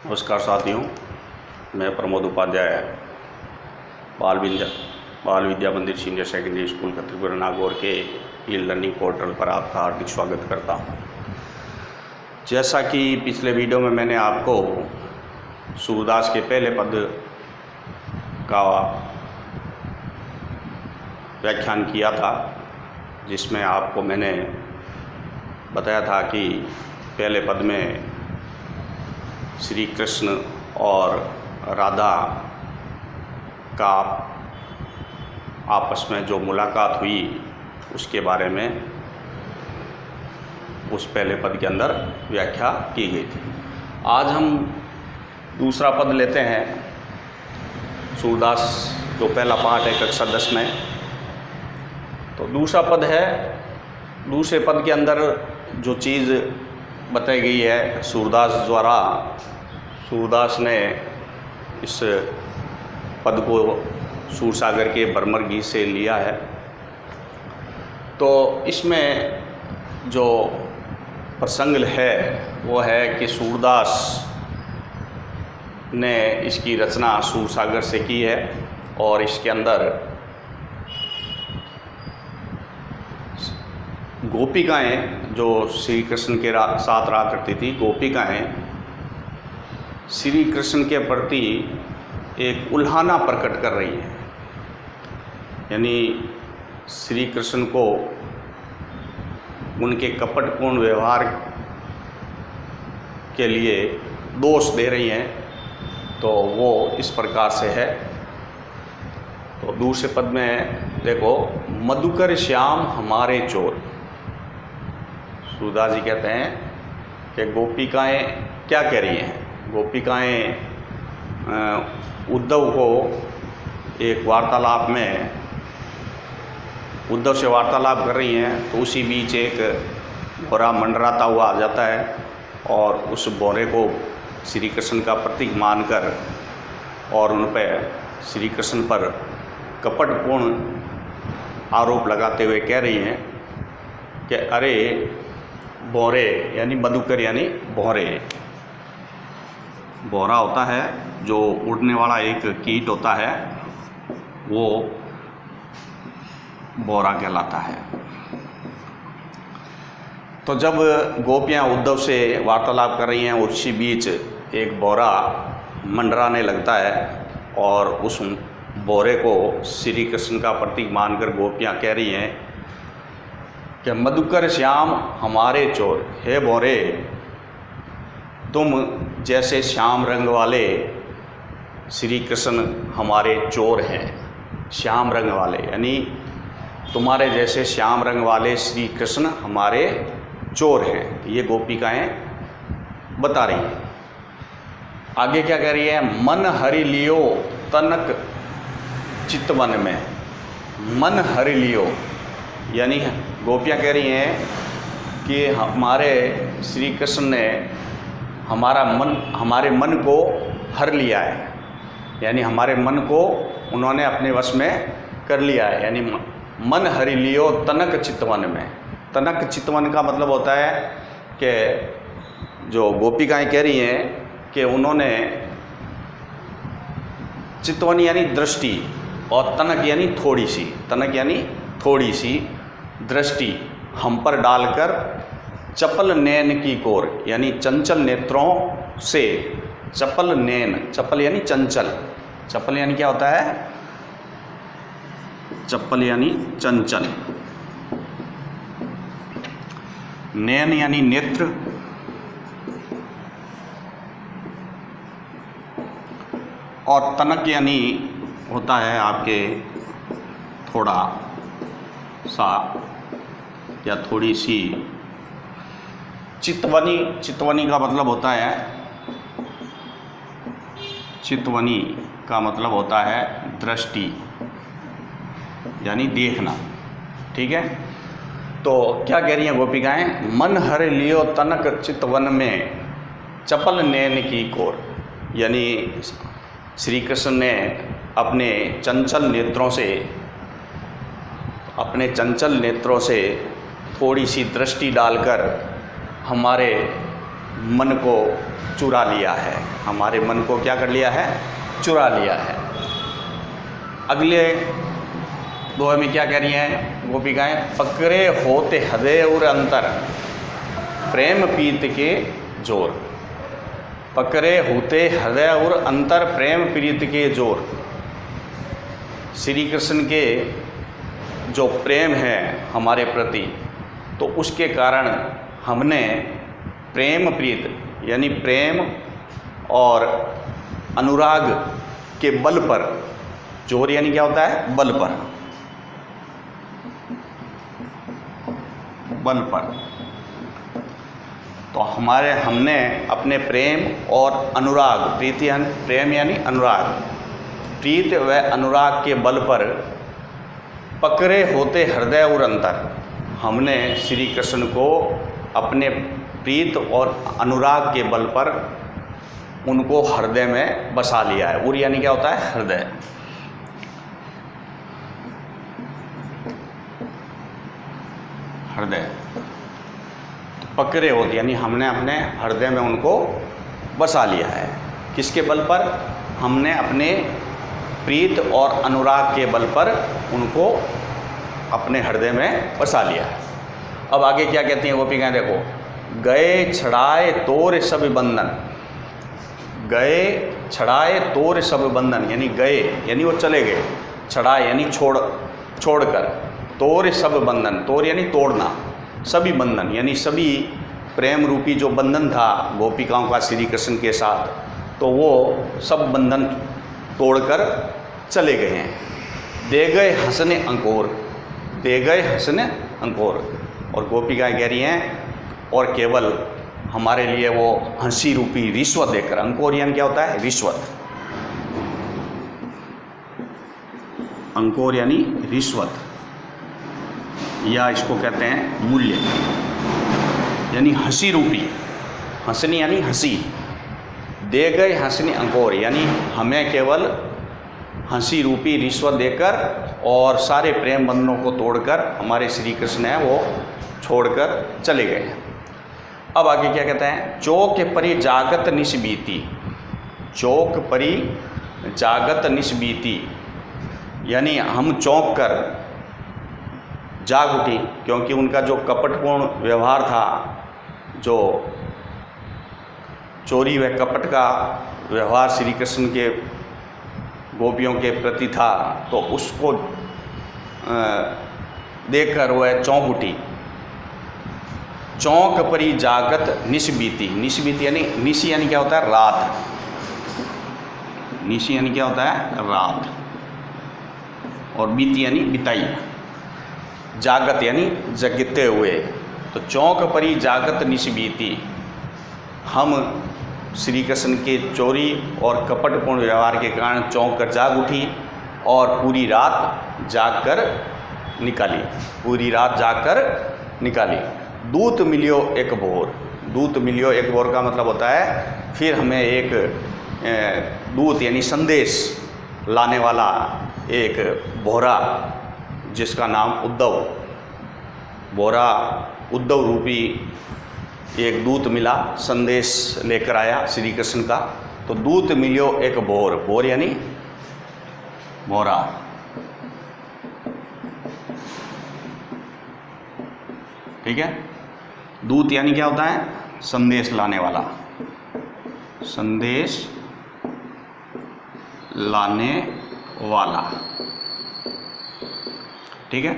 नमस्कार साथियों, मैं प्रमोद उपाध्याय बाल विद्या मंदिर सीनियर सेकेंडरी स्कूल खत्रीपुर नागौर के ई लर्निंग पोर्टल पर आपका हार्दिक स्वागत करता हूं। जैसा कि पिछले वीडियो में मैंने आपको सूरदास के पहले पद का व्याख्यान किया था, जिसमें आपको मैंने बताया था कि पहले पद में श्री कृष्ण और राधा का आपस में जो मुलाकात हुई उसके बारे में उस पहले पद के अंदर व्याख्या की गई थी। आज हम दूसरा पद लेते हैं। सूरदास जो पहला पाठ है कक्षा 10 में, तो दूसरा पद है। दूसरे पद के अंदर जो चीज़ बताई गई है सूरदास ने इस पद को सूरसागर के बर्मर गीत से लिया है। तो इसमें जो प्रसंग है वो है कि सूरदास ने इसकी रचना सूरसागर से की है और इसके अंदर गोपिकाएं जो श्री कृष्ण के साथ रहा करती थी, गोपिकाएं श्री कृष्ण के प्रति एक उल्हाना प्रकट कर रही हैं, यानी श्री कृष्ण को उनके कपटपूर्ण व्यवहार के लिए दोष दे रही हैं। तो वो इस प्रकार से है। तो दूसरे पद में देखो, मधुकर श्याम हमारे चोर। सूरदास जी कहते हैं कि गोपिकाएं क्या कह रही हैं। गोपिकाएं उद्धव को एक वार्तालाप में उद्धव से वार्तालाप कर रही हैं, तो उसी बीच एक बोरा मंडराता हुआ आ जाता है और उस बोरे को श्री कृष्ण का प्रतीक मानकर और उन पर श्री कृष्ण पर कपटपूर्ण आरोप लगाते हुए कह रही हैं कि अरे बोरे, यानी मधुकर यानी भौरे। भौरा होता है जो उड़ने वाला एक कीट होता है, वो भौरा कहलाता है। तो जब गोपियाँ उद्धव से वार्तालाप कर रही हैं, उसी बीच एक भौरा मंडराने लगता है और उस भौरे को श्री कृष्ण का प्रतीक मानकर गोपियाँ कह रही हैं कि मधुकर श्याम हमारे चोर। हे भौरे, तुम जैसे श्याम रंग वाले श्री कृष्ण हमारे चोर हैं। श्याम रंग वाले यानी तुम्हारे जैसे श्याम रंग वाले श्री कृष्ण हमारे चोर हैं। ये गोपिकाएं बता रही हैं। आगे क्या कह रही है? मन हरि लियो तनक चितवन में। मन हरि लियो यानी गोपियाँ कह रही हैं कि हमारे श्री कृष्ण ने हमारे मन को हर लिया है, यानी हमारे मन को उन्होंने अपने वश में कर लिया है। यानी मन हरि लियो तनक चितवन में। तनक चितवन का मतलब होता है कि जो गोपिकाएं कह रही हैं कि उन्होंने चितवन यानी दृष्टि और तनक यानी थोड़ी सी, तनक यानी थोड़ी सी दृष्टि हम पर डालकर चपल नैन की कोर, यानी चंचल नेत्रों से। चपल नैन, चपल यानी चंचल। चपल यानी क्या होता है? चपल यानी चंचल। नैन यानी नेत्र। और तनक यानी होता है आपके थोड़ा सा या थोड़ी सी। चितवनी, चितवनी का मतलब होता है, चितवनी का मतलब होता है दृष्टि यानी देखना। ठीक है। तो क्या कह रही हैं गोपिकाएं? मन हर लियो तनक चितवन में चपल नैन की कोर, यानी श्री कृष्ण ने अपने चंचल नेत्रों से थोड़ी सी दृष्टि डालकर हमारे मन को चुरा लिया है, हमारे मन को क्या कर लिया है, चुरा लिया है। अगले दोहे में क्या कह रही हैं गोपिकाएं, पकड़े होते हृदय और अंतर प्रेम प्रीत के जोर। पकड़े होते हृदय और अंतर प्रेम प्रीत के जोर। श्री कृष्ण के जो प्रेम है हमारे प्रति, तो उसके कारण हमने प्रेम प्रीत यानी प्रेम और अनुराग के बल पर, जोर यानी क्या होता है, बल पर, बल पर, तो हमने अपने प्रेम और अनुराग, प्रेम यानी अनुराग, प्रीत व अनुराग के बल पर पकड़े होते हृदय और अंतर, हमने श्री कृष्ण को अपने प्रीत और अनुराग के बल पर उनको हृदय में बसा लिया है। उर यानी क्या होता है, हृदय। हृदय पकड़े होते यानी हमने अपने हृदय में उनको बसा लिया है। किसके बल पर, हमने अपने प्रीत और अनुराग के बल पर उनको अपने हृदय में बसा लिया है। अब आगे क्या कहती हैं गोपिकाएं, देखो, गए छड़ाए तोर सब बंधन, गए छड़ाए तोर सब बंधन, यानी गए यानी वो चले गए, छड़ाए यानी छोड़कर, तोर सब बंधन, तोर यानी तोड़ना, सभी बंधन यानी सभी प्रेम रूपी जो बंधन था गोपिकाओं का श्री कृष्ण के साथ, तो वो सब बंधन तोड़कर चले गए हैं। दे गए हंसने अंकोर, दे गए हंसने अंकोर। और गोपिकाएं कह रही हैं और केवल हमारे लिए वो हंसी रूपी रिश्वत देकर, अंकोर यानी क्या होता है, रिश्वत, अंकोर यानी रिश्वत, या इसको कहते हैं मूल्य, यानी हंसी रूपी, हंसनी यानी हंसी, दे गए हंसनी अंकोर यानी हमें केवल हंसी रूपी रिश्वत देकर और सारे प्रेम बंधनों को तोड़कर हमारे श्री कृष्ण है वो छोड़कर चले गए हैं। अब आगे क्या कहते हैं, चौक परी जागत निस्बीती, चौक परी जागत निस्बीती, यानी हम चौंक कर जाग उठी, क्योंकि उनका जो कपटपूर्ण व्यवहार था, जो चोरी व कपट का व्यवहार श्री कृष्ण के गोपियों के प्रति था, तो उसको देखकर वह चौंक उठी। चौंक परी जागत निस्बीती, निस्बीती यानी निशी यानी क्या होता है, रात, निशी यानी क्या होता है, रात, और बीती यानी बिताई, जागत यानी जगते हुए, तो चौंक परी जागत निस्बीती, हम श्री कृष्ण के चोरी और कपटपूर्ण व्यवहार के कारण चौंक कर जाग उठी और पूरी रात जाग कर निकाली, पूरी रात जाग कर निकाली। दूत मिलियो एक भोर, दूत मिलियो एक भोर का मतलब होता है फिर हमें एक दूत यानी संदेश लाने वाला एक बोरा, जिसका नाम उद्धव, बोरा उद्धव रूपी एक दूत मिला, संदेश लेकर आया श्री कृष्ण का। तो दूत मिलियो एक भोर, भोर यानी बोरा, ठीक है। दूत यानी क्या होता है, संदेश लाने वाला, संदेश लाने वाला, ठीक है।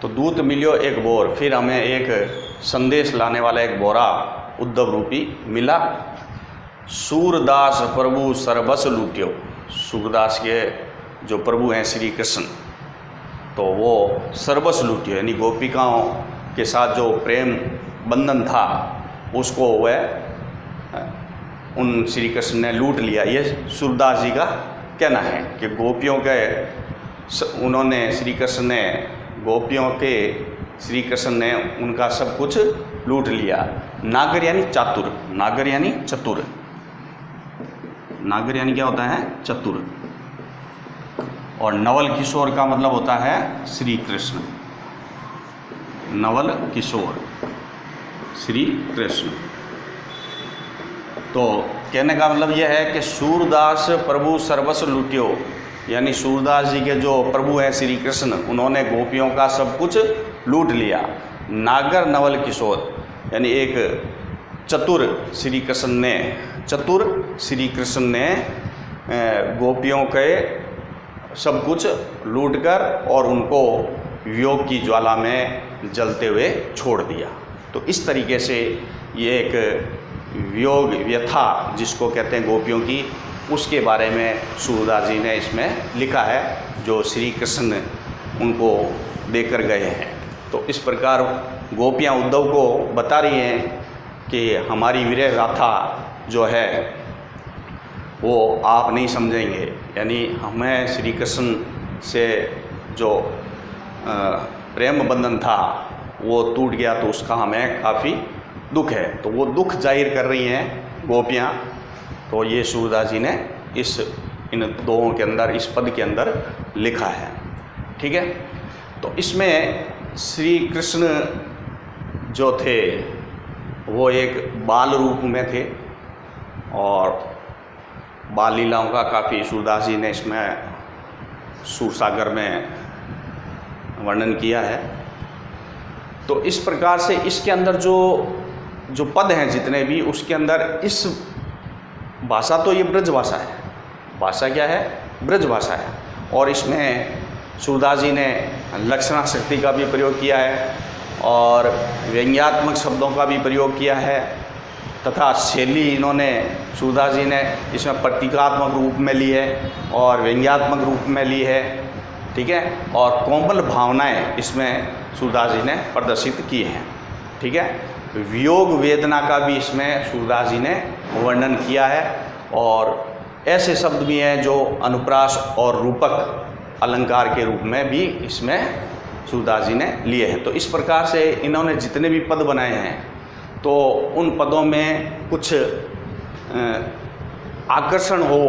तो दूत मिलियो एक बोर, फिर हमें एक संदेश लाने वाला एक बोरा उद्धव रूपी मिला। सूरदास प्रभु सर्वस लूट्यो, सूरदास के जो प्रभु हैं श्री कृष्ण, तो वो सर्वस लूट्यो यानी गोपिकाओं के साथ जो प्रेम बंधन था उसको वह उन श्री कृष्ण ने लूट लिया। ये सूरदास जी का कहना है कि गोपियों के उन्होंने श्री कृष्ण ने गोपियों के श्री कृष्ण ने उनका सब कुछ लूट लिया। नागर यानी चातुर, नागर यानी चतुर, नागर यानी क्या होता है, चतुर। और नवल किशोर का मतलब होता है श्री कृष्ण, नवल किशोर श्री कृष्ण। तो कहने का मतलब यह है कि सूरदास प्रभु सर्वस्व लूट्यो, यानी सूरदास जी के जो प्रभु हैं श्री कृष्ण, उन्होंने गोपियों का सब कुछ लूट लिया। नागर नवल किशोर, यानी एक चतुर श्री कृष्ण ने गोपियों के सब कुछ लूटकर और उनको वियोग की ज्वाला में जलते हुए छोड़ दिया। तो इस तरीके से ये एक वियोग व्यथा जिसको कहते हैं गोपियों की, उसके बारे में सूरदास जी ने इसमें लिखा है, जो श्री कृष्ण उनको देकर गए हैं। तो इस प्रकार गोपियाँ उद्धव को बता रही हैं कि हमारी विरह गाथा जो है वो आप नहीं समझेंगे, यानी हमें श्री कृष्ण से जो प्रेम बंधन था वो टूट गया, तो उसका हमें काफ़ी दुख है। तो वो दुख जाहिर कर रही हैं गोपियाँ। तो ये सूरदास जी ने इन दोहों के अंदर, इस पद के अंदर लिखा है। ठीक है। तो इसमें श्री कृष्ण जो थे वो एक बाल रूप में थे और बाल लीलाओं का काफ़ी सूरदास जी ने इसमें सूरसागर में वर्णन किया है। तो इस प्रकार से इसके अंदर जो पद हैं जितने भी, उसके अंदर इस भाषा, तो ये ब्रज भाषा है। भाषा क्या है? ब्रज भाषा है। और इसमें सूरदास जी ने लक्षणा शक्ति का भी प्रयोग किया है और व्यंग्यात्मक शब्दों का भी प्रयोग किया है, तथा शैली इन्होंने सूरदास जी ने इसमें प्रतीकात्मक रूप में ली है और व्यंग्यात्मक रूप में ली है। ठीक है। और कोमल भावनाएं इसमें सूरदास जी ने प्रदर्शित की हैं। ठीक है। वियोग वेदना का भी इसमें सूरदास जी ने वर्णन किया है और ऐसे शब्द भी हैं जो अनुप्रास और रूपक अलंकार के रूप में भी इसमें सूरदास जी ने लिए हैं। तो इस प्रकार से इन्होंने जितने भी पद बनाए हैं, तो उन पदों में कुछ आकर्षण हो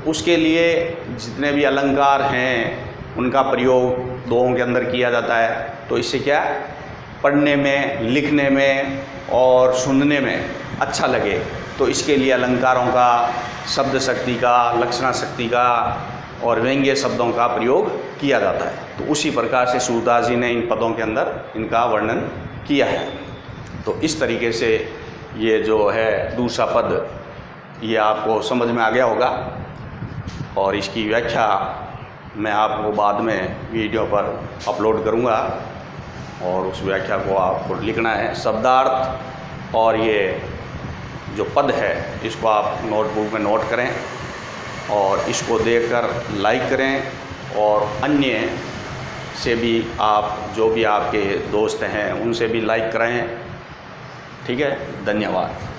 उसके लिए जितने भी अलंकार हैं उनका प्रयोग दोहों के अंदर किया जाता है। तो इससे क्या, पढ़ने में, लिखने में और सुनने में अच्छा लगे, तो इसके लिए अलंकारों का, शब्द शक्ति का, लक्षणा शक्ति का और व्यंग्य शब्दों का प्रयोग किया जाता है। तो उसी प्रकार से सूरदास जी ने इन पदों के अंदर इनका वर्णन किया है। तो इस तरीके से ये जो है दूसरा पद, ये आपको समझ में आ गया होगा और इसकी व्याख्या मैं आपको बाद में वीडियो पर अपलोड करूंगा और उस व्याख्या को आपको लिखना है शब्दार्थ, और ये जो पद है इसको आप नोटबुक में नोट करें और इसको देखकर लाइक करें और अन्य से भी आप, जो भी आपके दोस्त हैं उनसे भी लाइक कराएं। ठीक है। धन्यवाद।